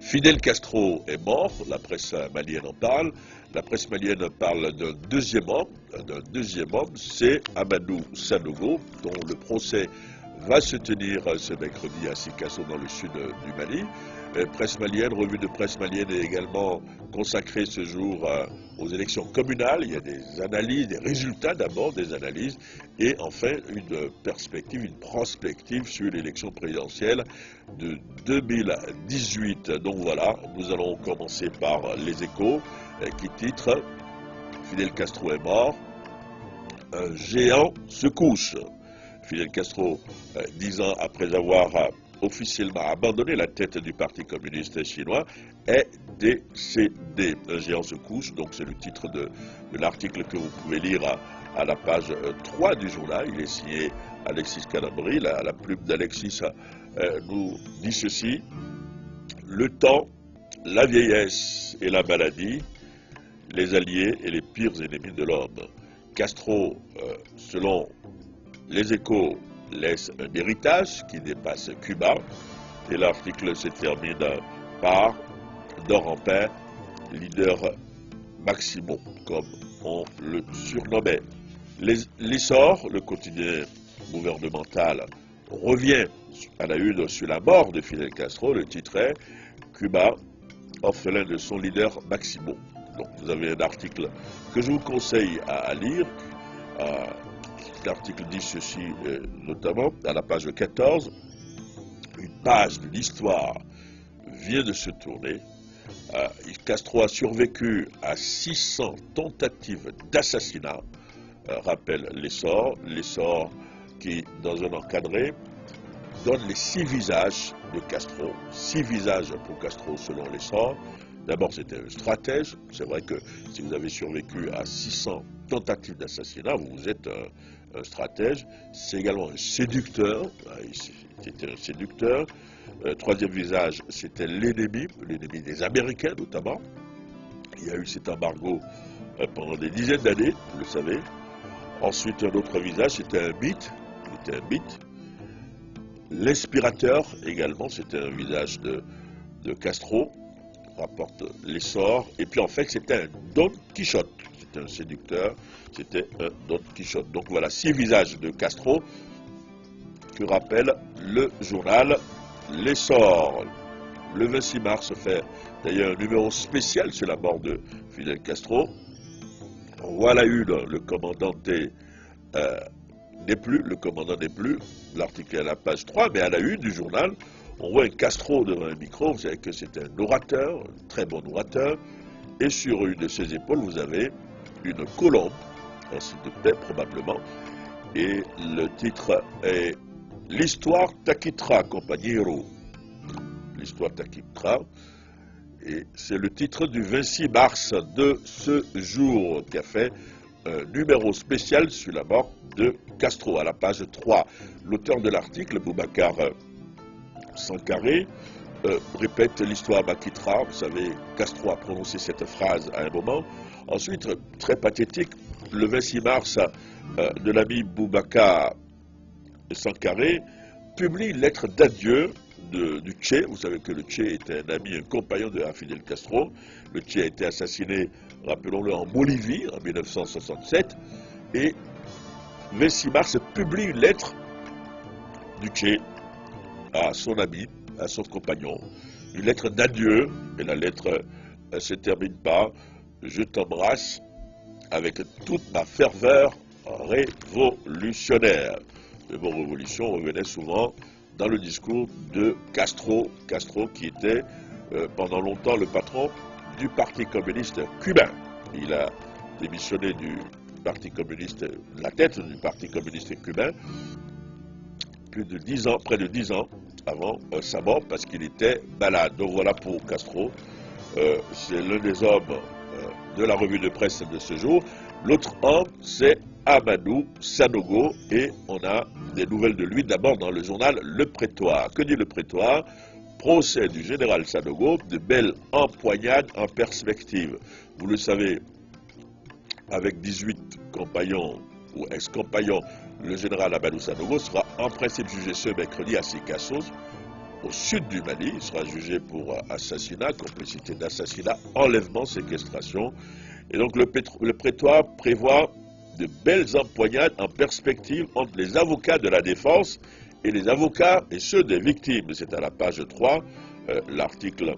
Fidel Castro est mort, la presse malienne en parle. La presse malienne parle d'un deuxième homme, c'est Amadou Sanogo, dont le procès va se tenir ce mercredi à Sikasso dans le sud du Mali. Presse malienne, revue de presse malienne est également consacrée ce jour aux élections communales. Il y a des analyses, des résultats d'abord des analyses, et enfin une perspective, une prospective sur l'élection présidentielle de 2018. Donc voilà, nous allons commencer par les Échos qui titre « Fidel Castro est mort, un géant se couche ». Fidel Castro, 10 ans après avoir officiellement abandonné la tête du Parti communiste chinois, est décédé. Un géant se couche, donc c'est le titre de l'article que vous pouvez lire à la page 3 du journal. Il est signé Alexis Calabri. La plume d'Alexis nous dit ceci: le temps, la vieillesse et la maladie, les alliés et les pires ennemis de l'homme. Castro, selon les Échos, laisse un héritage qui dépasse Cuba, et l'article se termine par « Dort en paix, leader Maximo », comme on le surnommait. L'essor, le quotidien gouvernemental, revient à la une sur la mort de Fidel Castro. Le titre est « Cuba, orphelin de son leader Maximo ». Donc vous avez un article que je vous conseille à lire. L'article dit ceci, notamment à la page 14, une page de l'histoire vient de se tourner. Castro a survécu à 600 tentatives d'assassinat, rappelle l'essor qui, dans un encadré, donne les 6 visages de Castro. 6 visages pour Castro selon l'essor. D'abord, c'était un stratège. C'est vrai que si vous avez survécu à 600 tentatives d'assassinat, vous êtes un stratège. C'est également un séducteur. C'était un séducteur. Troisième visage, c'était l'ennemi des Américains notamment. Il y a eu cet embargo pendant des dizaines d'années, vous le savez. Ensuite, un autre visage, c'était un mythe. L'inspirateur également, c'était un visage de Castro, rapporte l'essor. Et puis en fait, c'était un Don Quichotte. C'était un séducteur, c'était un Don Quichotte. Donc voilà, 6 visages de Castro que rappelle le journal L'Essor. Le 26 mars fait d'ailleurs un numéro spécial sur la mort de Fidel Castro. On voit à la une, le commandant n'est plus, l'article est à la page 3, mais à la une du journal, on voit un Castro devant un micro. Vous savez que c'est un orateur, un très bon orateur, et sur une de ses épaules, vous avez une colombe, un signe de paix probablement, et le titre est « L'histoire t'acquittera, compagnero ». L'histoire t'acquittera, et c'est le titre du 26 mars de ce jour qui a fait un numéro spécial sur la mort de Castro. À la page 3, l'auteur de l'article, Boubacar Sankaré, répète l'histoire m'acquittera. Vous savez, Castro a prononcé cette phrase à un moment. Ensuite, très pathétique, le 26 mars, de l'ami Boubacar Sankaré publie une lettre d'adieu du Che. Vous savez que le Che était un ami, un compagnon de Fidel Castro. Le Che a été assassiné, rappelons-le, en Bolivie en 1967. Et 26 mars publie une lettre du Che à son ami, à son compagnon. Une lettre d'adieu. Et la lettre se termine par « Je t'embrasse avec toute ma ferveur révolutionnaire ». Le mot révolution revenait souvent dans le discours de Castro. Castro qui était pendant longtemps le patron du Parti communiste cubain. Il a démissionné du Parti communiste, la tête du Parti communiste cubain, près de 10 ans avant sa mort, parce qu'il était malade. Donc voilà pour Castro. C'est l'un des hommes de la revue de presse de ce jour. L'autre homme, c'est Amadou Sanogo, et on a des nouvelles de lui d'abord dans le journal Le Prétoire. Que dit Le Prétoire? Procès du général Sanogo, de belles empoignades en perspective. Vous le savez, avec 18 compagnons ou ex-compagnons, le général Amadou Sanogo sera en principe jugé ce mercredi à Sikasso au sud du Mali. Il sera jugé pour assassinat, complicité d'assassinat, enlèvement, séquestration. Et donc le prétoire prévoit de belles empoignades en perspective entre les avocats de la défense et les avocats et ceux des victimes. C'est à la page 3. L'article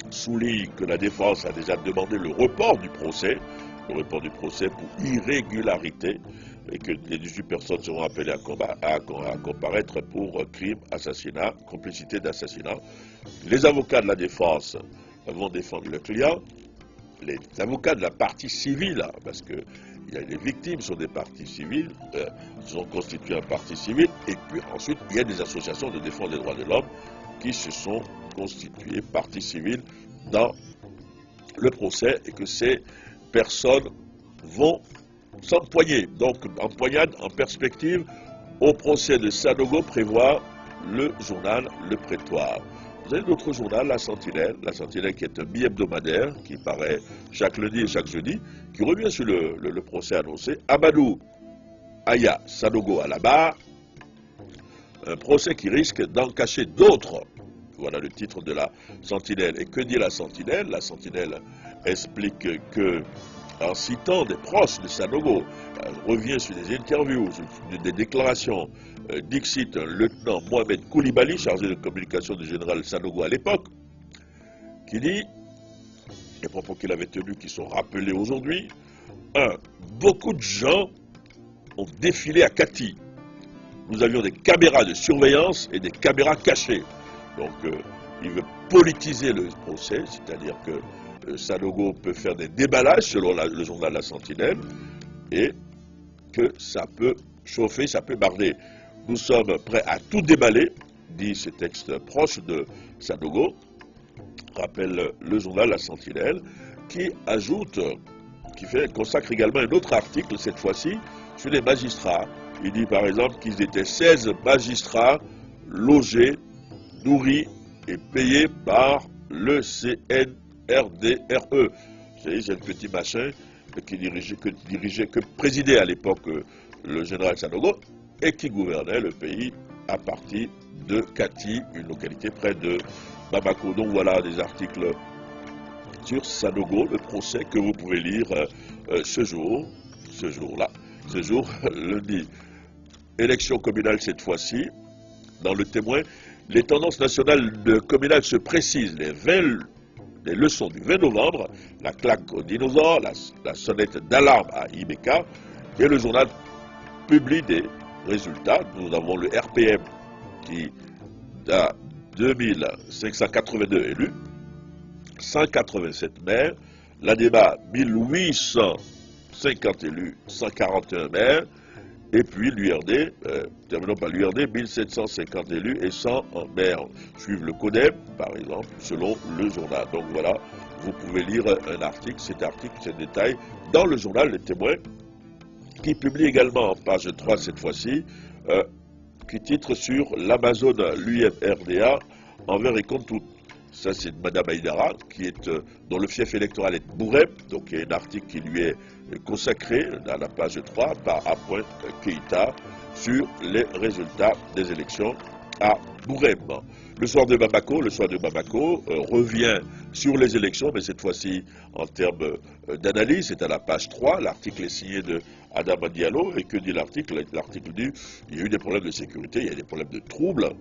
souligne que la défense a déjà demandé le report du procès pour irrégularité, et que les 18 personnes seront appelées à comparaître pour crime, assassinat, complicité d'assassinat. Les avocats de la défense vont défendre le client. Les avocats de la partie civile, parce que les victimes sont des parties civiles, ils ont constitué un parti civil, et puis ensuite il y a des associations de défense des droits de l'homme qui se sont constituées parties civiles dans le procès, et que ces personnes vont s'empoigner. Donc, empoignade en perspective au procès de Sanogo prévoit le journal Le Prétoire. Vous avez d'autres journal, La Sentinelle qui est un bi-hebdomadaire qui paraît chaque lundi et chaque jeudi, qui revient sur le procès annoncé. Amadou Aya Sanogo à la barre, un procès qui risque d'en cacher d'autres. Voilà le titre de La Sentinelle. Et que dit La Sentinelle? La Sentinelle explique que, en citant des proches de Sanogo, revient sur des interviews, sur des déclarations. Dixit, un lieutenant Mohamed Koulibaly, chargé de communication du général Sanogo à l'époque, qui dit, les propos qu'il avait tenus qui sont rappelés aujourd'hui, beaucoup de gens ont défilé à Kati. Nous avions des caméras de surveillance et des caméras cachées. Donc, il veut politiser le procès, c'est-à-dire que Sanogo peut faire des déballages selon le journal La Sentinelle, et que ça peut chauffer, ça peut barder. Nous sommes prêts à tout déballer, dit ce texte proche de Sanogo, rappelle le journal La Sentinelle, qui ajoute, consacre également un autre article, cette fois-ci, sur les magistrats. Il dit par exemple qu'ils étaient 16 magistrats logés, nourris et payés par le CNRDRE. Vous savez, c'est le petit machin que présidait à l'époque le général Sanogo et qui gouvernait le pays à partir de Kati, une localité près de Bamako. Donc voilà des articles sur Sanogo, le procès que vous pouvez lire ce jour, lundi. Élection communale cette fois-ci. Dans le Témoin, les tendances nationales communales se précisent. Les leçons du 20 novembre, la claque aux dinosaures, la sonnette d'alarme à Ibeka, et le journal publie des résultats. Nous avons le RPM qui a 2582 élus, 187 maires, la débat 1850 élus, 141 maires, et puis l'URD, terminons par l'URD, 1750 élus et 100 maires. Suivent le CODEM, par exemple, selon le journal. Donc voilà, vous pouvez lire un article, ces détails, dans le journal Les Témoins, qui publie également en page 3 cette fois-ci, qui titre sur l'Amazone, l'UMRDA, envers et contre tout. Ça, c'est Madame Aïdara, dont le fief électoral est Bourem, donc il y a un article qui lui est consacré dans la page 3 par Appoint Keïta sur les résultats des élections à Bourem. Le soir de Bamako revient sur les élections, mais cette fois-ci en termes d'analyse, c'est à la page 3, l'article est signé de Adama Diallo, et que dit l'article? L'article dit il y a eu des problèmes de sécurité, il y a des problèmes de troubles.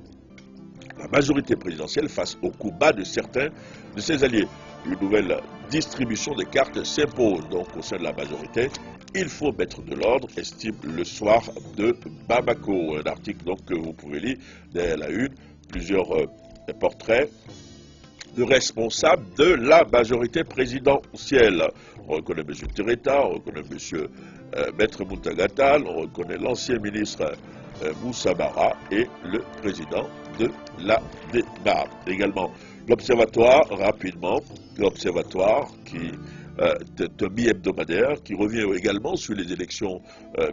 La majorité présidentielle face au coup bas de certains de ses alliés. Une nouvelle distribution des cartes s'impose donc au sein de la majorité. Il faut mettre de l'ordre, estime le soir de Bamako. Un article donc que vous pouvez lire derrière la une, plusieurs portraits de responsables de la majorité présidentielle. On reconnaît M. Tereta, on reconnaît M. Maître Moutagatal, on reconnaît l'ancien ministre Moussa Bara et le président de la débat. Également, l'Observatoire, rapidement, l'Observatoire qui est un mi-hebdomadaire qui revient également sur les élections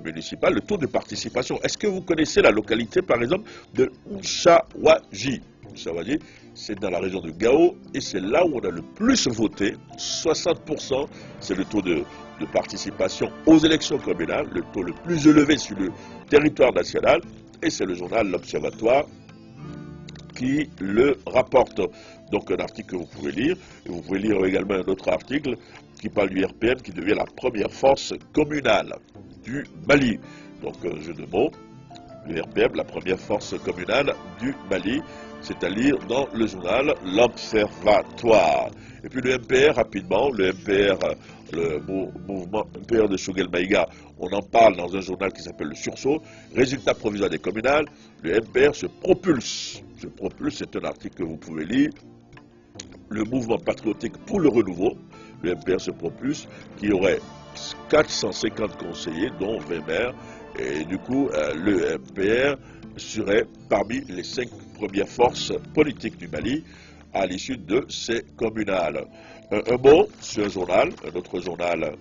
municipales, le taux de participation. Est-ce que vous connaissez la localité, par exemple, de Mchawaji? Mchawaji, c'est dans la région de Gao et c'est là où on a le plus voté, 60%, c'est le taux de participation aux élections communales, le taux le plus élevé sur le territoire national, et c'est le journal L'Observatoire qui le rapporte. Donc un article que vous pouvez lire. Et vous pouvez lire également un autre article qui parle du RPM qui devient la première force communale du Mali. Donc un jeu de mots. Le RPM, la première force communale du Mali, c'est à lire dans le journal L'Observatoire. Et puis le MPR, rapidement, le MPR, le mouvement MPR de Choguel Maïga, on en parle dans un journal qui s'appelle Le Sursaut. Résultat provisoire des communales, le MPR se propulse. Se propulse, c'est un article que vous pouvez lire. Le mouvement patriotique pour le renouveau, le MPR se propulse, qui aurait 450 conseillers, dont 20 maires. Et du coup, le MPR serait parmi les 5 premières forces politiques du Mali à l'issue de ces communales. Un mot sur un journal, un autre journal,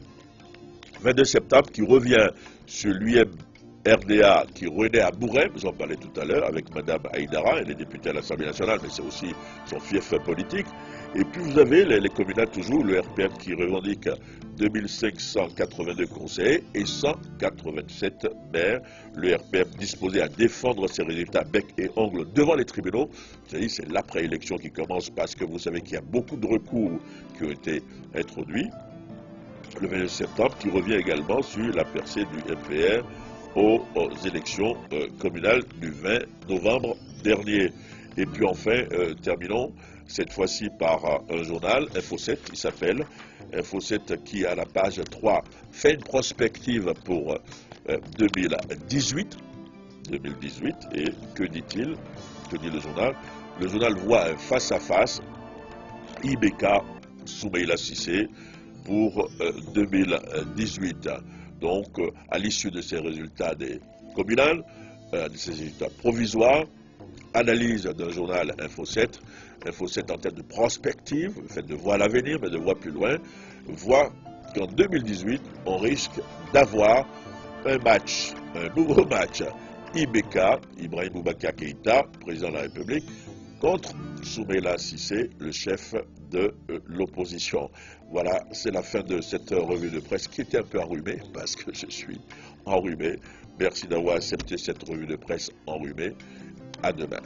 22 septembre, qui revient sur l'UMRDA qui renaît à Bourem, vous en parlez tout à l'heure, avec Mme Haïdara, elle est députée à l'Assemblée nationale, mais c'est aussi son fief politique. Et puis vous avez les communales toujours, le RPM qui revendique 2582 conseillers et 187 maires. Le RPM disposé à défendre ses résultats bec et ongle devant les tribunaux. C'est l'après-élection qui commence parce que vous savez qu'il y a beaucoup de recours qui ont été introduits. Le 29 septembre qui revient également sur la percée du MPR aux élections communales du 20 novembre dernier. Et puis enfin, terminons cette fois-ci par un journal, Info 7, qui s'appelle Info 7, qui à la page 3 fait une prospective pour 2018. Et que dit-il? Que dit le journal? Le journal voit un face-à-face IBK Soumaïla Cissé pour 2018. Donc, à l'issue de ces résultats des communales, de ces résultats provisoires, analyse d'un journal Info 7, Info 7 en termes de prospective, le fait de voir l'avenir, mais de voir plus loin, voit qu'en 2018, on risque d'avoir un match, un nouveau match, IBK, Ibrahim Boubacar Keïta, président de la République, contre Soumaïla Cissé, le chef de l'opposition. Voilà, c'est la fin de cette revue de presse qui était un peu enrhumée, parce que je suis enrhumé. Merci d'avoir accepté cette revue de presse enrhumée. À demain.